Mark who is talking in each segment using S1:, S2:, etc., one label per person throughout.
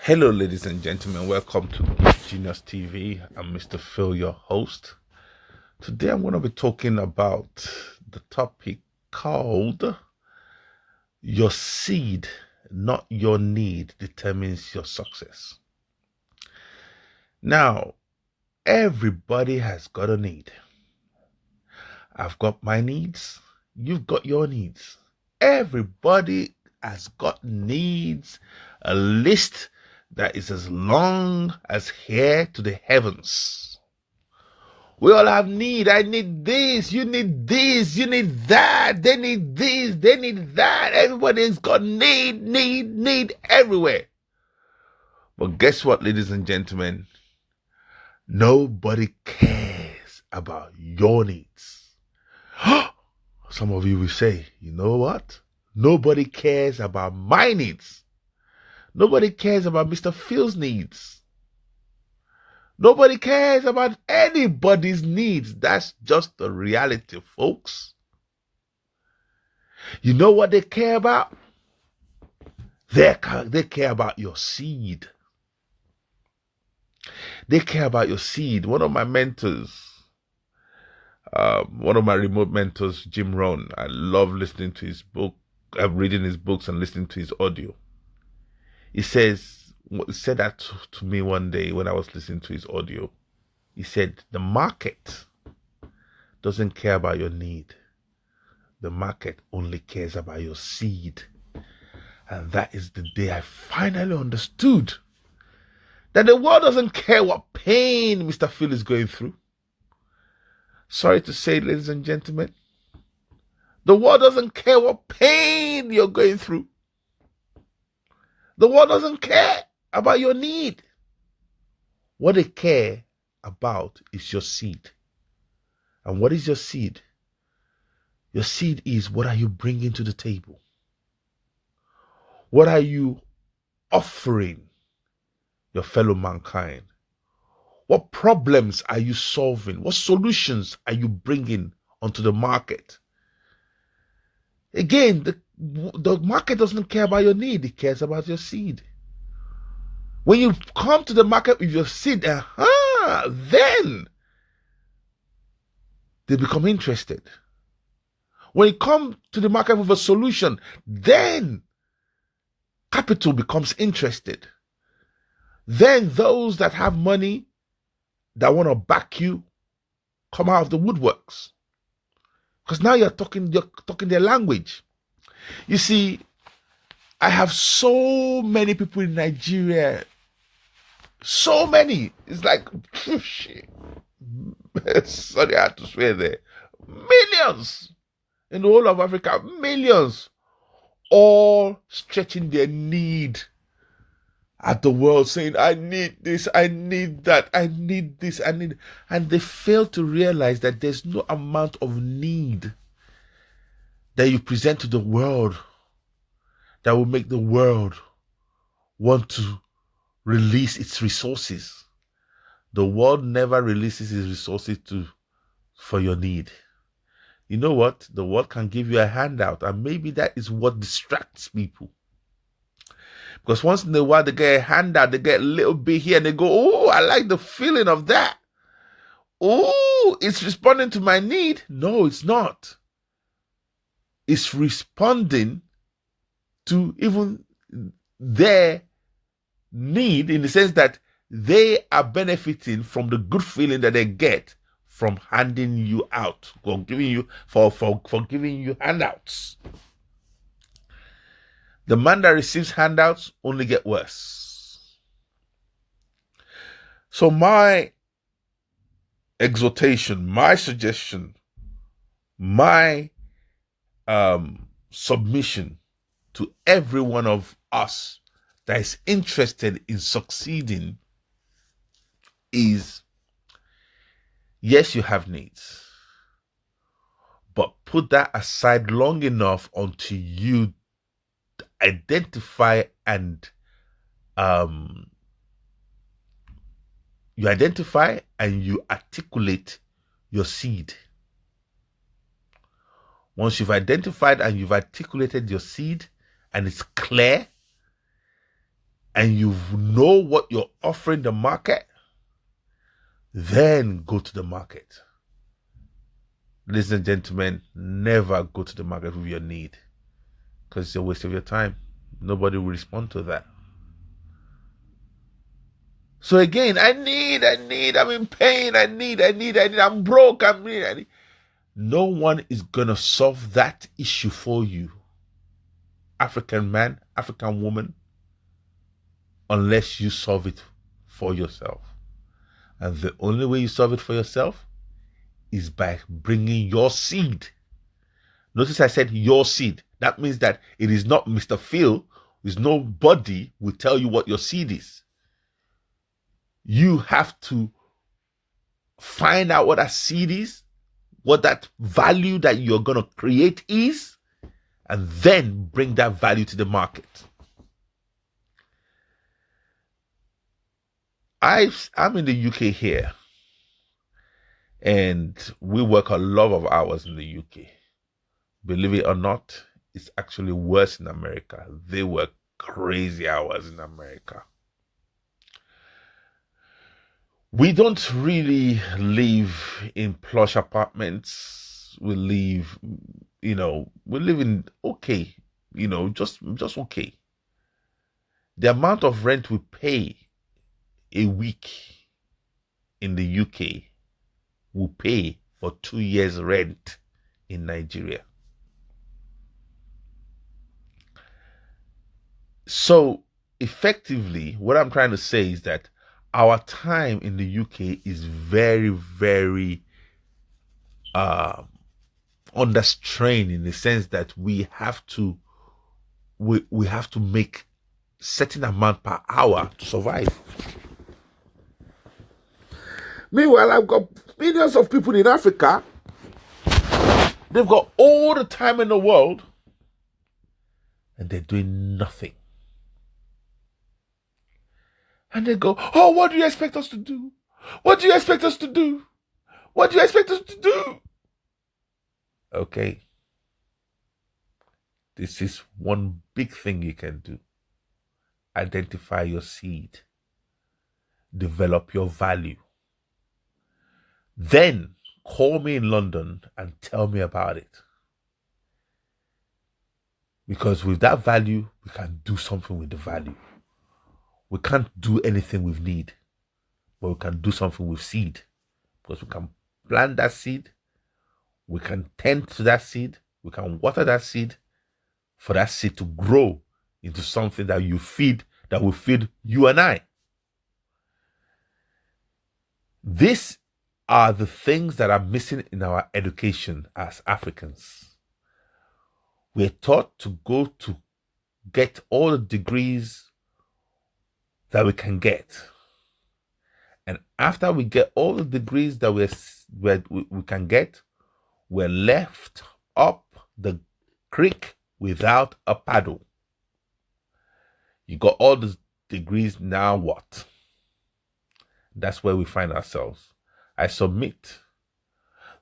S1: Hello, ladies and gentlemen. Welcome to Genius TV. I'm Mr. Phil, your host. Today, I'm going to be talking about the topic called Your Seed, Not Your Need, Determines Your Success. Now, everybody has got a need. I've got my needs. You've got your needs. Everybody has got needs, a list that is as long as hair to the heavens. We all have need. I need this, you need that, they need this, they need that. Everybody's got need everywhere. But guess what, ladies and gentlemen? Nobody cares about your needs. Some of you will say, you know what? Nobody cares about my needs. Nobody cares about Mr. Phil's needs. Nobody cares about anybody's needs. That's just the reality, folks. You know what they care about? They care about your seed. They care about your seed. One of my mentors, one of my remote mentors, Jim Rohn, I love listening to his book, reading his books and listening to his audio. He said that to me one day when I was listening to his audio. He said, the market doesn't care about your need. The market only cares about your seed. And that is the day I finally understood that the world doesn't care what pain Mr. Phil is going through. Sorry to say, ladies and gentlemen, the world doesn't care what pain you're going through. The world doesn't care about your need. What they care about is your seed. And what is your seed? Your seed is, what are you bringing to the table? What are you offering your fellow mankind? What problems are you solving? What solutions are you bringing onto the market? Again, the market doesn't care about your need. It cares about your seed. When you come to the market with your seed, then they become interested. When you come to the market with a solution, then capital becomes interested. Then those that have money that want to back you come out of the woodworks. Because now you're talking their language. You see, I have so many people in Nigeria. So many. It's like, shit. Sorry, I had to swear there. Millions in the whole of Africa. Millions. All stretching their need at the world, saying, I need this, I need that, I need this, I need. And they fail to realize that there's no amount of need that you present to the world that will make the world want to release its resources. The world never releases its resources for your need. You know what? The world can give you a handout, and maybe that is what distracts people. Because once in a while they get a handout, they get a little bit here, and they go, oh, I like the feeling of that. Oh, it's responding to my need. No, it's not. It's responding to even their need, in the sense that they are benefiting from the good feeling that they get from handing you out, or giving you for giving you handouts. The man that receives handouts only get worse. So my exhortation, my suggestion, my submission to every one of us that is interested in succeeding is, yes, you have needs, but put that aside long enough until you identify and you articulate your seed. Once you've identified and you've articulated your seed and it's clear, and you know what you're offering the market, then go to the market. Ladies and gentlemen, never go to the market with your need, because it's a waste of your time. Nobody will respond to that. So again, I'm in pain, I'm broke, I need. No one is going to solve that issue for you, African man, African woman, unless you solve it for yourself. And the only way you solve it for yourself is by bringing your seed. Notice I said your seed. That means that it is not Mr. Phil. There's nobody will tell you what your seed is. You have to find out what that seed is, what that value that you're going to create is, and then bring that value to the market. I'm in the UK here, and we work a lot of hours in the UK. Believe it or not, it's actually worse in America. They work crazy hours in America. We don't really live in plush apartments. We live, we live in okay, just okay. The amount of rent we pay a week in the UK will pay for 2 years' rent in Nigeria. So effectively, what I'm trying to say is that our time in the UK is very, very under strain, in the sense that we have to make certain amount per hour to survive. Meanwhile, I've got millions of people in Africa. They've got all the time in the world, and they're doing nothing. And they go, oh, what do you expect us to do? What do you expect us to do? What do you expect us to do? Okay. This is one big thing you can do. Identify your seed. Develop your value. Then call me in London and tell me about it. Because with that value, we can do something with the value. We can't do anything with need, but we can do something with seed. Because we can plant that seed, we can tend to that seed, we can water that seed for that seed to grow into something that will feed you and I. These are the things that are missing in our education as Africans. We're taught to go to get all the degrees that we can get. And after we get all the degrees that we can get, we're left up the creek without a paddle. You got all the degrees, now what? That's where we find ourselves. I submit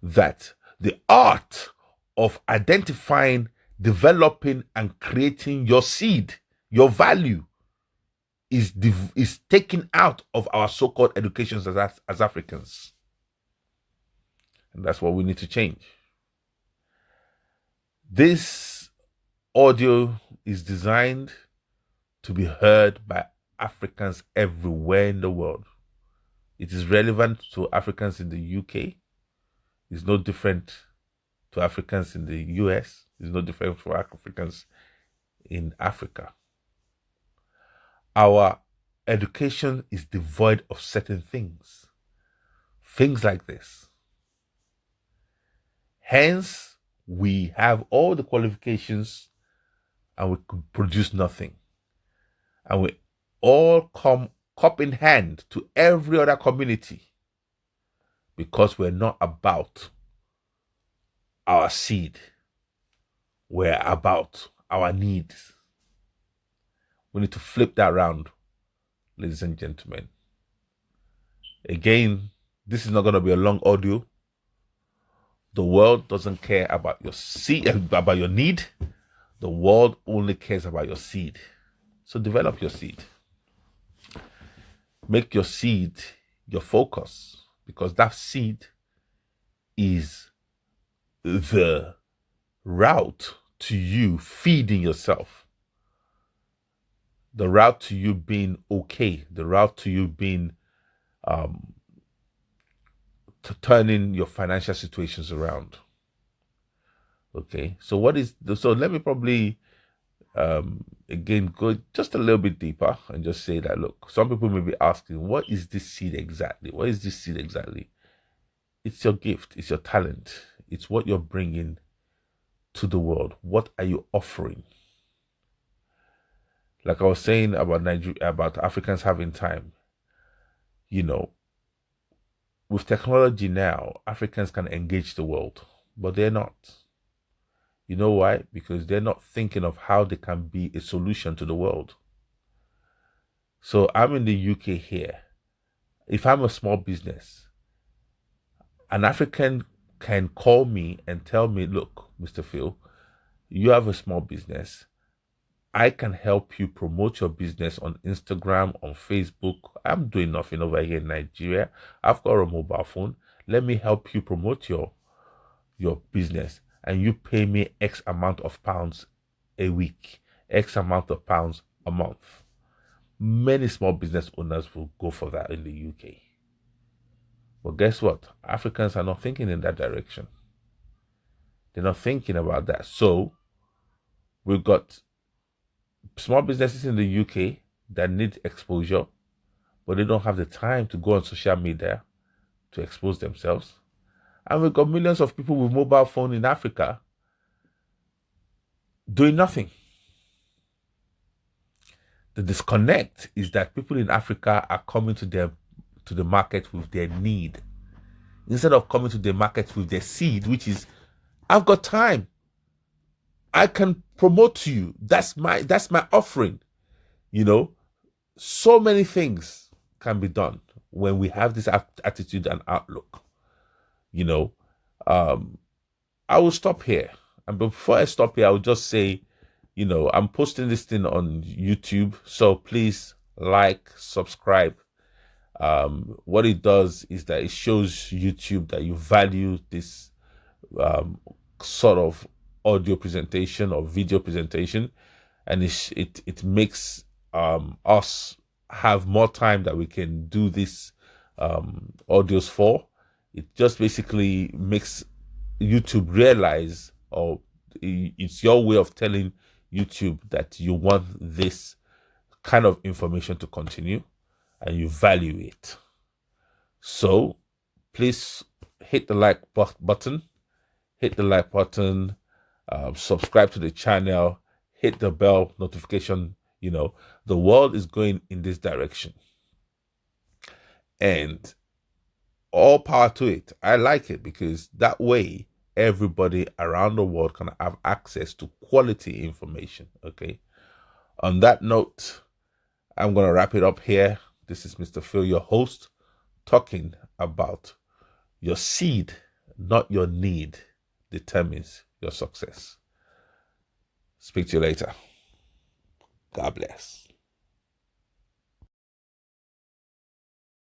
S1: that the art of identifying, developing, and creating your seed, your value, is taken out of our so-called educations as Africans. And that's what we need to change. This audio is designed to be heard by Africans everywhere in the world. It is relevant to Africans in the UK. It's no different to Africans in the US. It's no different for Africans in Africa. Our education is devoid of certain things. Things like this. Hence, we have all the qualifications and we could produce nothing. And we all come cup in hand to every other community because we're not about our seed. We're about our needs. We need to flip that around, ladies and gentlemen. Again, this is not going to be a long audio. The world doesn't care about your seed, about your need. The world only cares about your seed. So develop your seed. Make your seed your focus, because that seed is the route to you feeding yourself, the route to you being okay, the route to you being um, turning your financial situations around. Okay, so let me probably again go just a little bit deeper and just say that, look, some people may be asking, what is this seed exactly? What is this seed exactly? It's your gift, it's your talent, it's what you're bringing to the world. What are you offering? Like I was saying about Nigeria, about Africans having time, you know, with technology now, Africans can engage the world, but they're not. You know why? Because they're not thinking of how they can be a solution to the world. So I'm in the UK here. If I'm a small business, an African can call me and tell me, look, Mr. Phil, you have a small business. I can help you promote your business on Instagram, on Facebook. I'm doing nothing over here in Nigeria. I've got a mobile phone. Let me help you promote your business, and you pay me X amount of pounds a week, X amount of pounds a month. Many small business owners will go for that in the UK. But guess what? Africans are not thinking in that direction. They're not thinking about that. So we've got small businesses in the UK that need exposure, but they don't have the time to go on social media to expose themselves. And we've got millions of people with mobile phone in Africa doing nothing. The disconnect is that people in Africa are coming to the market with their need, instead of coming to the market with their seed, which is, I've got time, I can promote to you. That's my offering. You know, so many things can be done when we have this attitude and outlook. You know, I will stop here. And before I stop here, I will just say, you know, I'm posting this thing on YouTube, so please like, subscribe. What it does is that it shows YouTube that you value this sort of audio presentation or video presentation, and it makes us have more time that we can do this audios for. It just basically makes YouTube realize, or it's your way of telling YouTube that you want this kind of information to continue and you value it. So please hit the like button, subscribe to the channel, hit the bell notification. You know, the world is going in this direction, and all power to it. I like it because that way everybody around the world can have access to quality information. Okay. On that note, I'm going to wrap it up here. This is Mr. Phil, your host, talking about your seed, not your need, determines your success. Speak to you later. God bless.